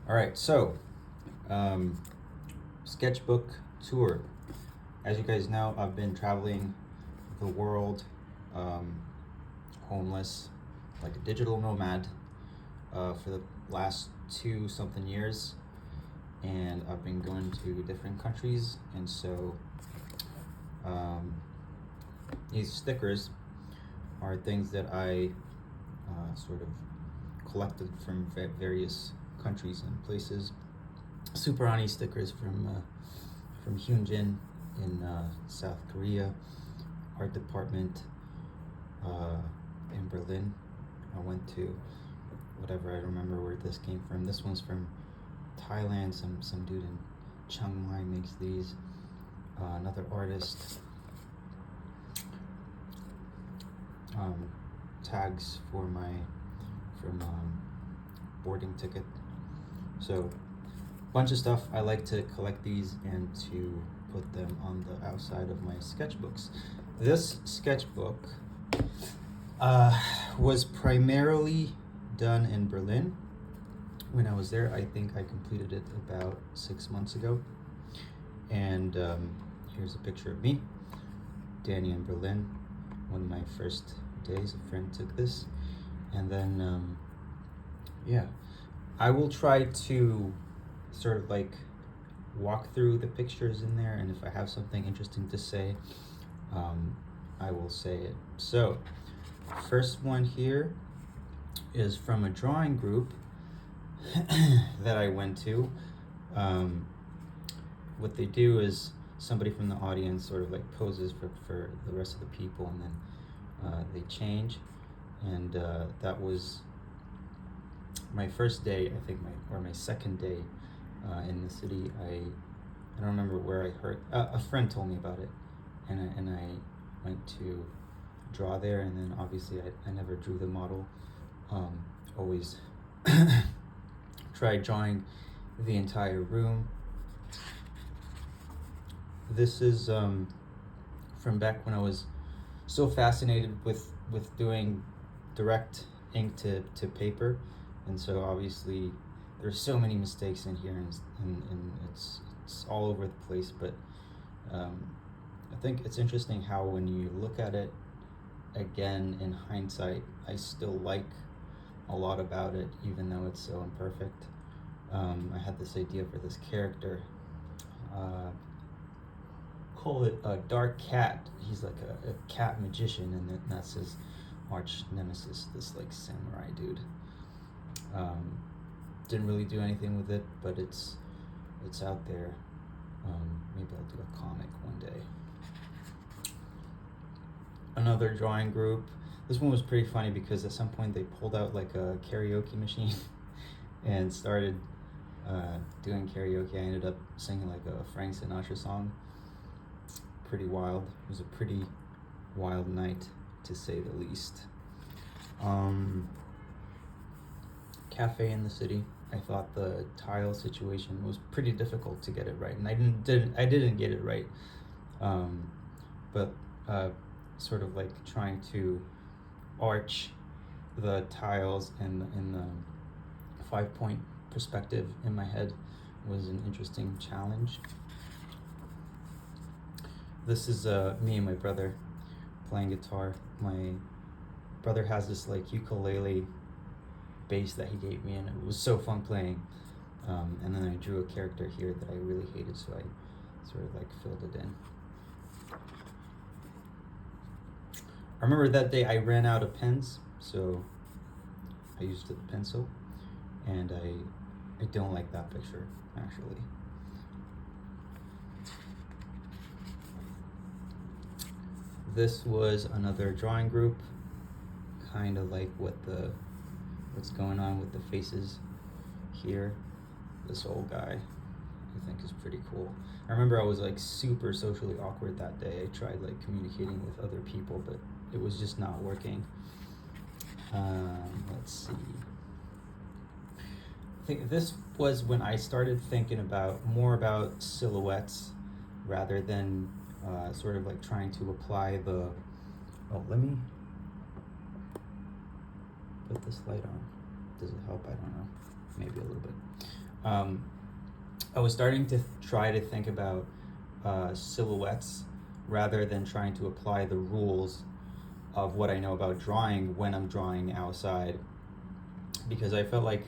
All right, so sketchbook tour. As you guys know, I've been traveling the world, homeless, like a digital nomad, for the last 2 something years, and I've been going to different countries, and so these stickers are things that I sort of collected from various countries and places. Superani stickers from Hyunjin in South Korea, art department in Berlin. I went to whatever, I remember where this came from. This one's from Thailand. Some dude in Chiang Mai makes these. Another artist. Tags for my boarding ticket. So bunch of stuff. I like to collect these and to put them on the outside of my sketchbooks. This sketchbook was primarily done in Berlin. When I was there, I think I completed it about 6 months ago. And here's a picture of me, Danny in Berlin. One of my first days, a friend took this. And then, yeah, I will try to sort of like walk through the pictures in there, and if I have something interesting to say, I will say it. So, first one here is from a drawing group that I went to. What they do is somebody from the audience sort of like poses for the rest of the people, and then they change. And that was my first day, I think, my second day in the city. I don't remember where I heard. A friend told me about it, and I went to draw there. And then obviously I never drew the model. Always tried drawing the entire room. This is from back when I was so fascinated with doing direct ink to paper, and so obviously there's so many mistakes in here, and it's all over the place. But I think it's interesting how when you look at it again in hindsight, I still like a lot about it, even though it's so imperfect. I had this idea for this character. Call it a dark cat. He's like a cat magician, and that's his arch nemesis, this like samurai dude. Didn't really do anything with it, but it's out there. Maybe I'll do a comic one day. Another drawing group. This one was pretty funny because at some point they pulled out like a karaoke machine and started doing karaoke. I ended up singing like a Frank Sinatra song. Pretty wild. It was a pretty wild night, to say the least. Cafe in the city. I thought the tile situation was pretty difficult to get it right, and I didn't get it right. But sort of like trying to arch the tiles in the 5-point perspective in my head was an interesting challenge. This is me and my brother playing guitar. My brother has this like ukulele bass that he gave me, and it was so fun playing. And then I drew a character here that I really hated, so I sort of like filled it in. I remember that day I ran out of pens, so I used a pencil, and I don't like that picture, actually. This was another drawing group, kind of like what's going on with the faces here. This old guy, I think, is pretty cool. I remember I was like super socially awkward that day. I tried like communicating with other people, but it was just not working. Let's see. I think this was when I started thinking more about silhouettes rather than sort of like trying to apply the. Oh, let me put this light on. Does it help? I don't know. Maybe a little bit. I was starting to try to think about silhouettes rather than trying to apply the rules of what I know about drawing when I'm drawing outside, because I felt like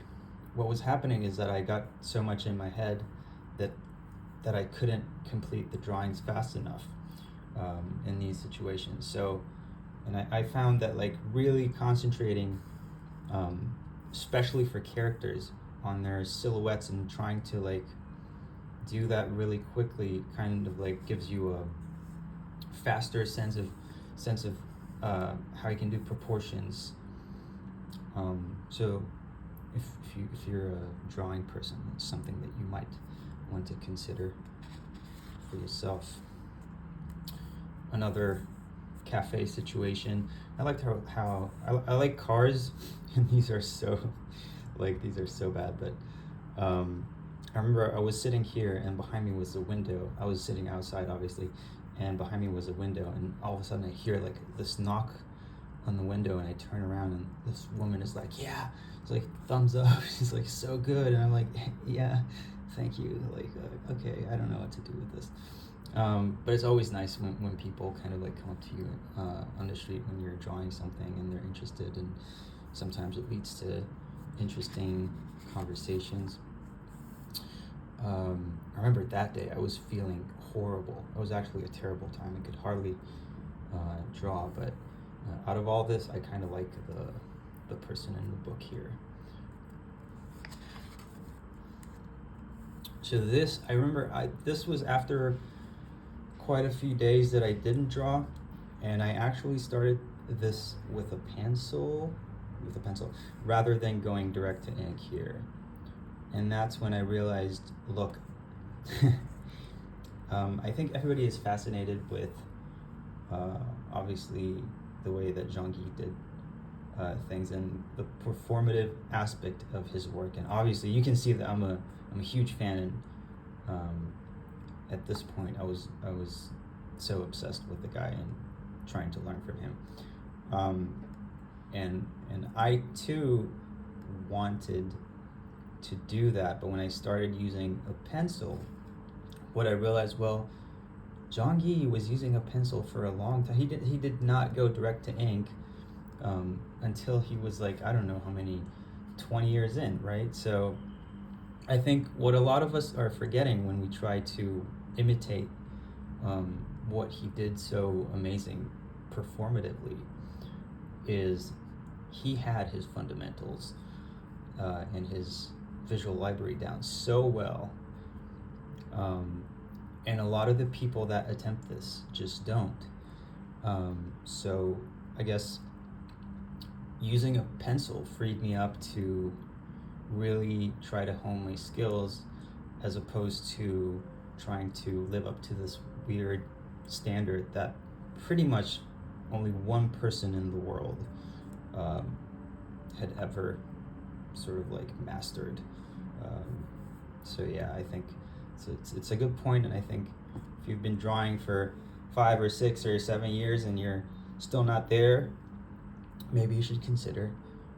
what was happening is that I got so much in my head that I couldn't complete the drawings fast enough in these situations. So, and I found that like really concentrating, especially for characters, on their silhouettes and trying to like do that really quickly kind of like gives you a faster sense of how you can do proportions. So if you're a drawing person, it's something that you might want to consider for yourself. Another cafe situation. I liked how I like cars, and these are so bad, but I remember I was sitting here and behind me was a window. I was sitting outside obviously, and behind me was a window, and all of a sudden I hear like this knock on the window, and I turn around and this woman is like, yeah, it's like thumbs up. She's like, so good. And I'm like, yeah, thank you. Like, okay, I don't know what to do with this. But it's always nice when people kind of like come up to you on the street when you're drawing something and they're interested, and sometimes it leads to interesting conversations. I remember that day I was feeling horrible. It was actually a terrible time. I could hardly draw, but out of all this, I kind of like the person in the book here. So this, I remember, this was after quite a few days that I didn't draw, and I actually started this with a pencil, rather than going direct to ink here. And that's when I realized, look, I think everybody is fascinated with, obviously, the way that Jean-Guy did things and the performative aspect of his work. And obviously, you can see that I'm a huge fan, and at this point, I was so obsessed with the guy and trying to learn from him. And I too wanted to do that, but when I started using a pencil, what I realized, well, Jean-Guy was using a pencil for a long time. He did not go direct to ink until he was like, I don't know how many, 20 years in, right? So I think what a lot of us are forgetting when we try to imitate what he did so amazing performatively is he had his fundamentals and his visual library down so well, and a lot of the people that attempt this just don't. So I guess using a pencil freed me up to really try to hone my skills, as opposed to trying to live up to this weird standard that pretty much only one person in the world had ever sort of like mastered. So yeah, I think it's a good point, and I think if you've been drawing for 5 or 6 or 7 years and you're still not there, maybe you should consider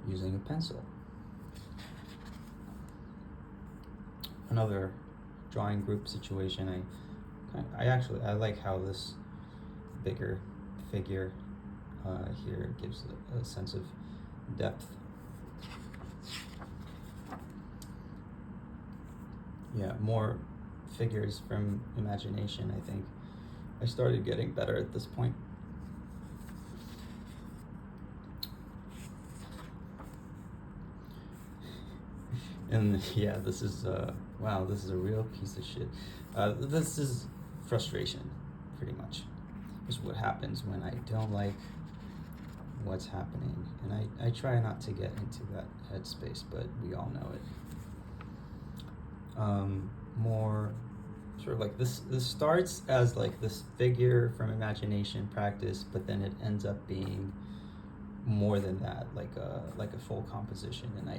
using a pencil. Another drawing group situation, I like how this bigger figure here gives a sense of depth. Yeah, more figures from imagination. I think I started getting better at this point. And yeah, this is wow, this is a real piece of shit. This is frustration, pretty much. This is what happens when I don't like what's happening, and I try not to get into that headspace, but we all know it. More sort of like this starts as like this figure from imagination practice, but then it ends up being more than that, like a full composition. And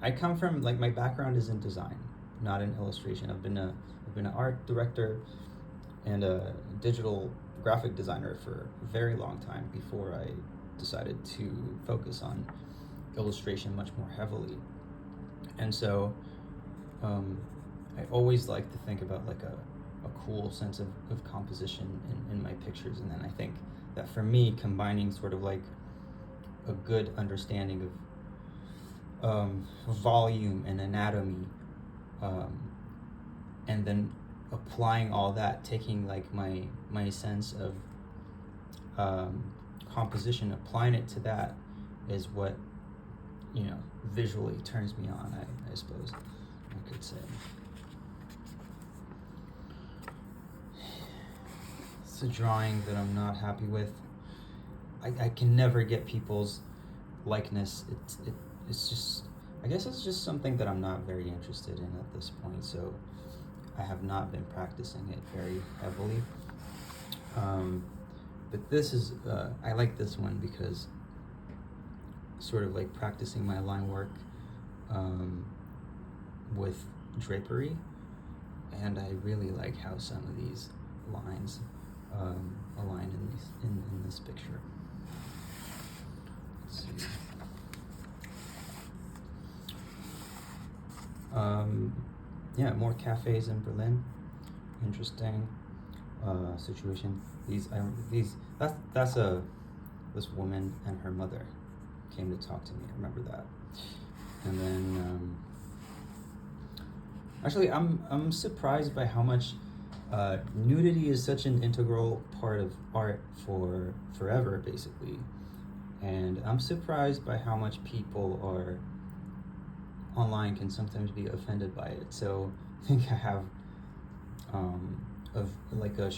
I come from, like, my background is in design, not in illustration. I've been an art director and a digital graphic designer for a very long time before I decided to focus on illustration much more heavily. And so I always like to think about like a cool sense of composition in my pictures. And then I think that for me, combining sort of like a good understanding of volume and anatomy, and then applying all that, taking like my sense of composition, applying it to that is what, you know, visually turns me on, I suppose I could say. It's a drawing that I'm not happy with. I can never get people's likeness. It's just, I guess it's just something that I'm not very interested in at this point, so I have not been practicing it very heavily. But this is, I like this one because sort of like practicing my line work with drapery, and I really like how some of these lines align in this picture. Let's see. Yeah, more cafes in Berlin. Interesting situation. This woman and her mother came to talk to me. I remember that. And then actually, I'm surprised by how much nudity is such an integral part of art for forever, basically. And I'm surprised by how much people are online can sometimes be offended by it. So I think I have of like a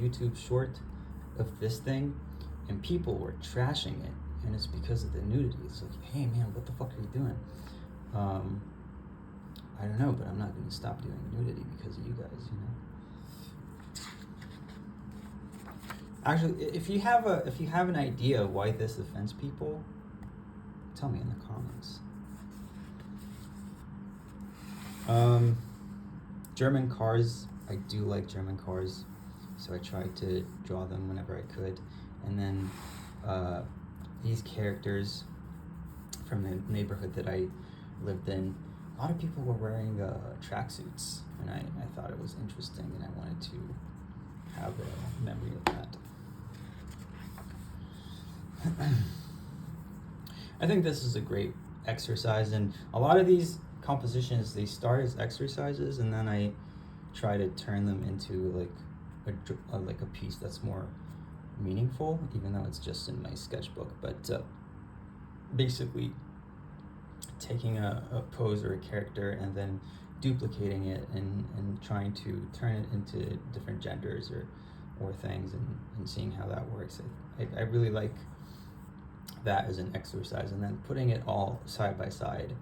YouTube short of this thing, and people were trashing it, and it's because of the nudity. It's like, hey man, what the fuck are you doing? I don't know, but I'm not going to stop doing nudity because of you guys, you know. Actually, if you have an idea why this offends people, tell me in the comments. German cars, I do like German cars, so I tried to draw them whenever I could. And then these characters from the neighborhood that I lived in, a lot of people were wearing tracksuits, and I thought it was interesting, and I wanted to have a memory of that. I think this is a great exercise, and a lot of these compositions, they start as exercises, and then I try to turn them into like a piece that's more meaningful, even though it's just in my sketchbook. But basically taking a pose or a character and then duplicating it and trying to turn it into different genders or things, and seeing how that works. I really like that as an exercise, and then putting it all side by side,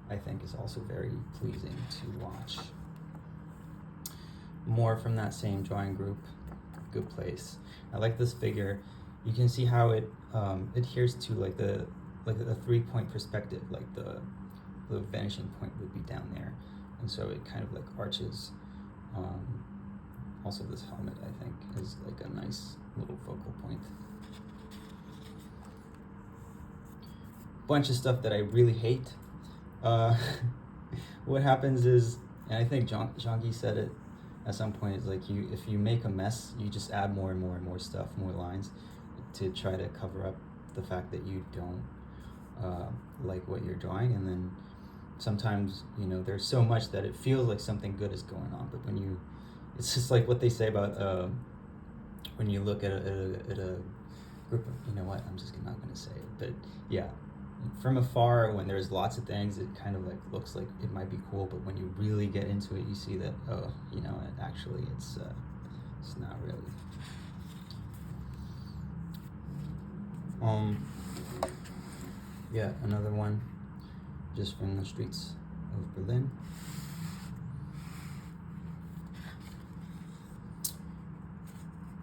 I think, is also very pleasing to watch. More from that same drawing group, Good Place. I like this figure. You can see how it adheres to like a 3-point perspective, like the vanishing point would be down there, and so it kind of like arches. Also, this helmet, I think, is like a nice little focal point. Bunch of stuff that I really hate. What happens is, and I think Jean-Guy said it at some point, is like if you make a mess, you just add more and more and more stuff, more lines, to try to cover up the fact that you don't like what you're drawing. And then sometimes, you know, there's so much that it feels like something good is going on, but it's just like what they say about when you look at a group of, you know what, I'm just not going to say it, but yeah, from afar, when there's lots of things, it kind of like looks like it might be cool, but when you really get into it, you see that, oh, you know, actually it's not really. Yeah, another one just from the streets of Berlin.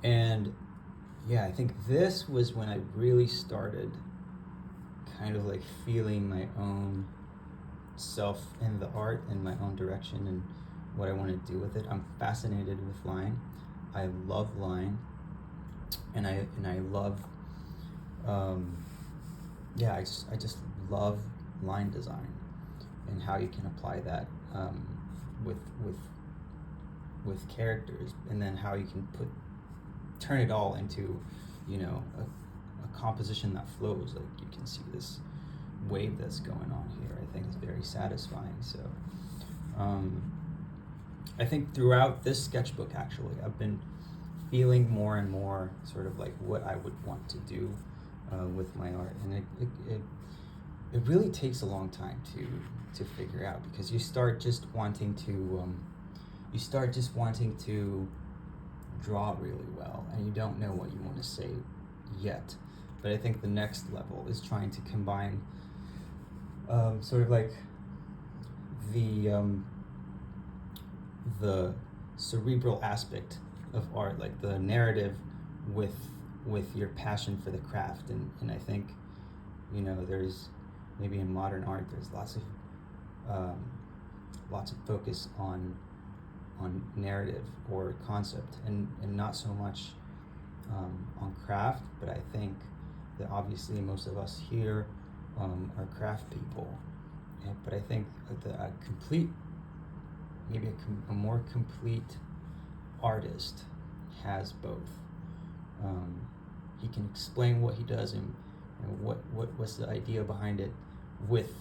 And yeah, I think this was when I really started kind of like feeling my own self in the art and my own direction and what I want to do with it. I'm fascinated with line. I love line, and I love I just love line design. and how you can apply that with characters, and then how you can turn it all into, you know, a composition that flows. Like you can see this wave that's going on here. I think is very satisfying. So I think throughout this sketchbook, actually, I've been feeling more and more sort of like what I would want to do with my art, and it really takes a long time to figure out, because you start just wanting to draw really well, and you don't know what you want to say yet. But I think the next level is trying to combine sort of like the cerebral aspect of art, like the narrative, with your passion for the craft. And I think, you know, there's maybe in modern art there's lots of focus on narrative or concept, and not so much on craft. But I think that obviously most of us here are craft people, but I think a complete, maybe a more complete artist has both. He can explain what he does and what's the idea behind it with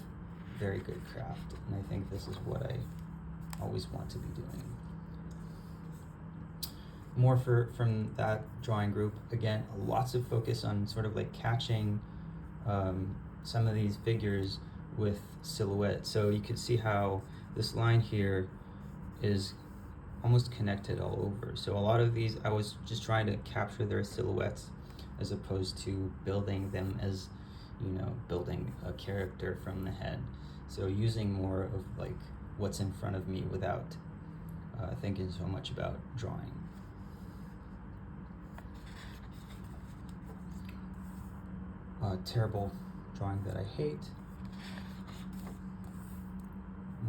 very good craft, and I think this is what I always want to be doing. More from that drawing group, again, lots of focus on sort of like catching some of these figures with silhouette. So you could see how this line here is almost connected all over. So a lot of these, I was just trying to capture their silhouettes as opposed to building them as, you know, building a character from the head. So using more of like what's in front of me without thinking so much about drawing. Terrible drawing that I hate.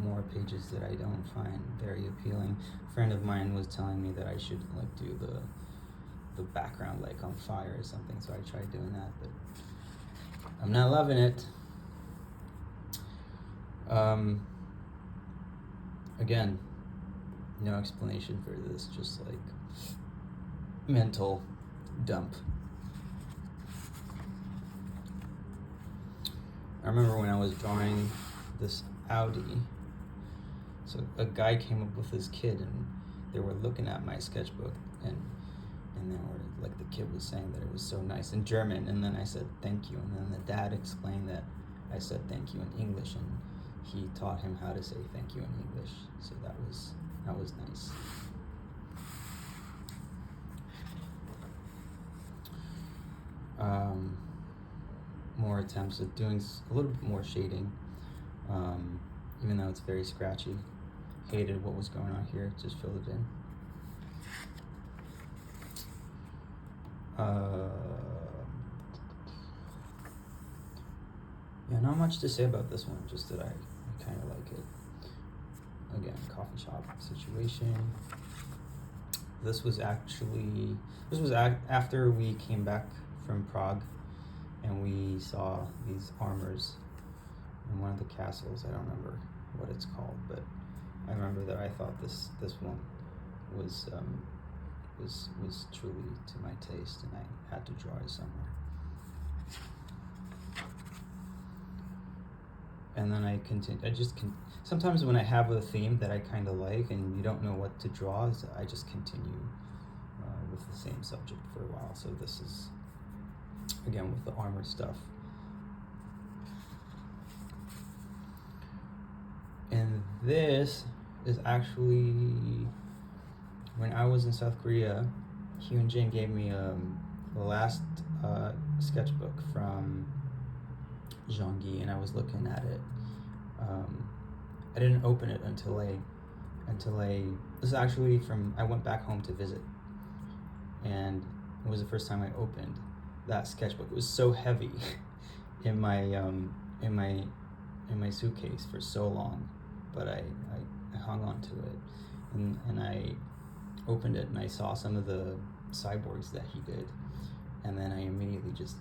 More pages that I don't find very appealing. A friend of mine was telling me that I should like do the background like on fire or something, so I tried doing that, but I'm not loving it. Again, no explanation for this, just like mental dump. I remember when I was drawing this Audi, so a guy came up with his kid, and they were looking at my sketchbook, and they were like, the kid was saying that it was so nice in German, and then I said thank you, and then the dad explained that I said thank you in English, and he taught him how to say thank you in English. So that was nice. More attempts at doing a little bit more shading, even though it's very scratchy. Hated what was going on here, just filled it in. Yeah, not much to say about this one, just that I kind of like it. Again, coffee shop situation. This was after we came back from Prague, and we saw these armors in one of the castles. I don't remember what it's called, but I remember that I thought this one was truly to my taste, and I had to draw it somewhere. And then I continue. Sometimes when I have a theme that I kind of like and you don't know what to draw, so I just continue with the same subject for a while. So this is, again, with the armor stuff. And this is actually, when I was in South Korea, Hyun Jin gave me the last sketchbook from Jean-Guy, and I was looking at it. I didn't open it until I this is actually I went back home to visit, and it was the first time I opened that sketchbook. It was so heavy in my suitcase for so long, but I hung on to it, and I opened it, and I saw some of the cyborgs that he did, and then I immediately just,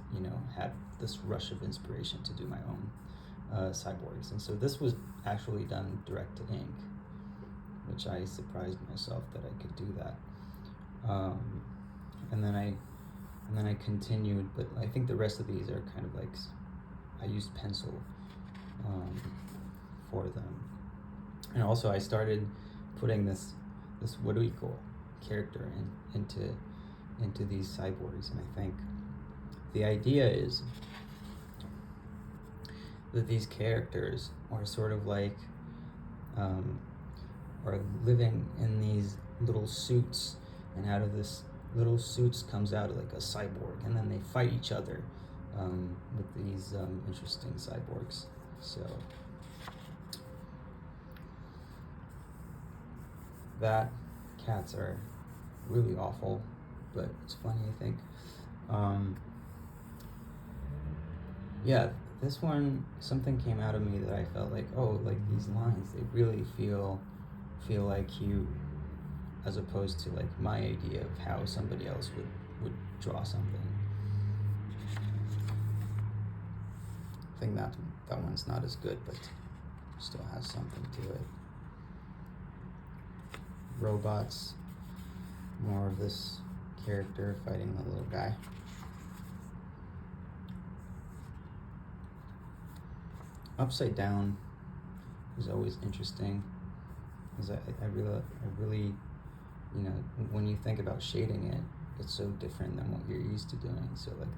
had this rush of inspiration to do my own Cyborgs. And so this was actually done direct to ink, which I surprised myself that I could do that. And then I continued, but I think the rest of these are kind of like, I used pencil for them. And also I started putting this Wed-Thu character into these cyborgs, and I think the idea is that these characters are sort of like are living in these little suits, and out of this little suits comes out like a cyborg, and then they fight each other with these interesting cyborgs. So that cats are really awful, but it's funny, I think. Yeah, this one, something came out of me that I felt like, oh, like these lines, they really feel like you, as opposed to like my idea of how somebody else would draw something. I think that one's not as good, but still has something to it. Robots, more of this character fighting the little guy. Upside down is always interesting, because I really, you know, when you think about shading it, it's so different than what you're used to doing. So like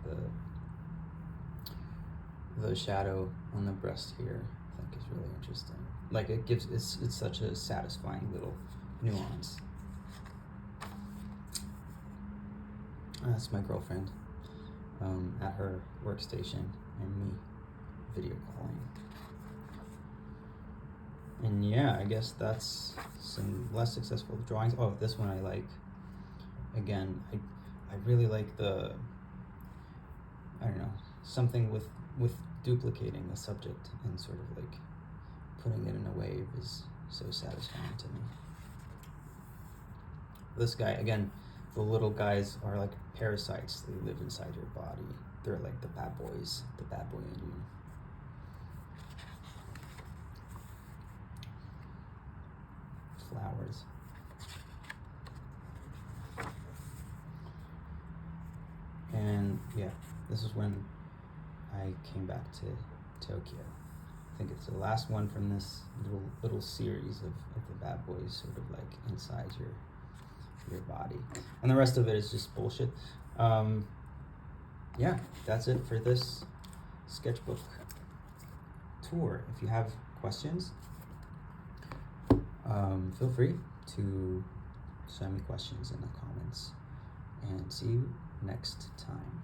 the shadow on the breast here, I think is really interesting. Like it gives, it's such a satisfying little nuance. That's my girlfriend at her workstation and me video calling. And yeah, I guess that's some less successful drawings. Oh, this one I like. Again, I really like the, I don't know, something with duplicating the subject and sort of like putting it in a wave is so satisfying to me. This guy, again, the little guys are like parasites. They live inside your body. They're like the bad boys, the bad boy in you. Flowers. And yeah, this is when I came back to Tokyo. I think it's the last one from this little series of the bad boys sort of like inside your body. And the rest of it is just bullshit. Yeah, that's it for this sketchbook tour. If you have questions, feel free to send me questions in the comments, and see you next time.